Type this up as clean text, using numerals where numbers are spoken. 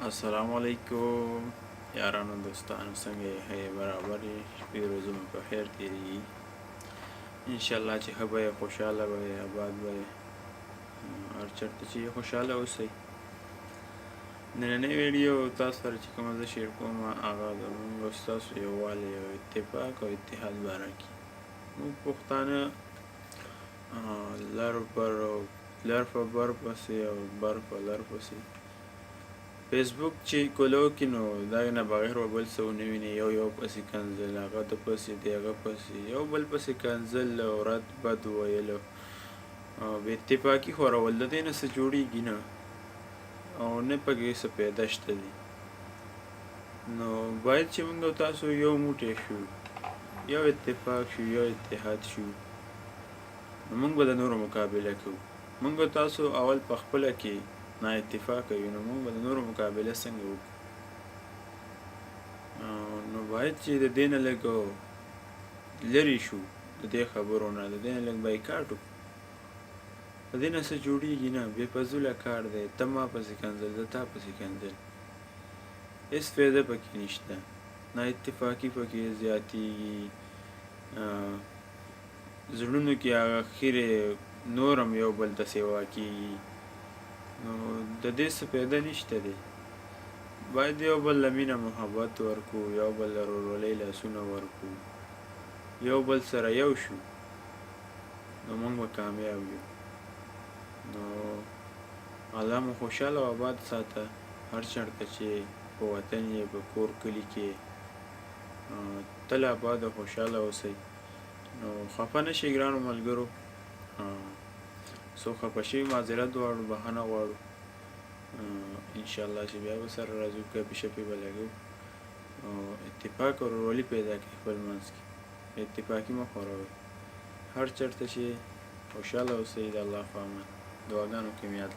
السلام علیکم یارانو دوستانو څنګه یې برابر یې شپې ورځې مو په خیر تېرېږي انشاءالله چې ښه به یې خوشحاله به یې اباد به یې هر چېرته چې یې خوشحاله اوسئ نننۍ ویډیو تاسو سره چې کومه زه شیر کوم هغه زموږ او ستاسو یووالی او اتفاق او اتحاد باره کې موږ پښتانه لر په بر پسې او بر په لر پسې فیسبوک چې کولو کې نو دا نه بغیر و بل څه ونه ویني یو پسې کنځل هغه د پسې دی هغه پسې یو بل پسې کنځل او رد بد ویل او بې اتفاقي خورول د دې نه څه جوړېږي نه او نه پکې څه پیدا شته دي نو باید چې موږ تاسو یو موټی شو یو اتفاق شو یو اتحاد شو نو موږ به د نورو مقابله کوو موږ تاسو اول په خپله کې نا اتفاقه یو نو موږ به د نورو مقابله څنګه وکړو نو باید چې د دې نه لږ لرې شو د دې خبرو نه د دې نه لږ بایکاټ وکړو د دې نه څه جوړېږي نه بې فضوله کار دی ته ما پسې کنځل زه تا پسې کنځل هېڅ فایده پکې نشته نا اتفاقي پکې زیاتېږي زړونو کې هغه خیرې نور هم یو بل ته سیوا کېږي نو د دې څه فایده نشته دی باید یو بل له مینه محبت ورکړو یو بل له ورورولۍ لاسونه ورکړو یو بل سره یو شو نو موږ به کامیاب یو نو الله مو خوشحاله او آباد ساته هر چېرته چې په وطن یې په کور کلي کې تل آباد او خوشحاله اوسئ نو خفه نه شئ ګرانو ملګرو څوک خفه شوي معذرت غواړو بخښنه غواړو انشاءالله چې بیا به سره راځو ګپې شپې به لګو اتفاق او ورورولي پیدا کړئ خپل منځ کې اتفاقي مه خوروئ هر چېرته چې خوشحاله اوسئ د الله په امان دعاګانو کې مې یاد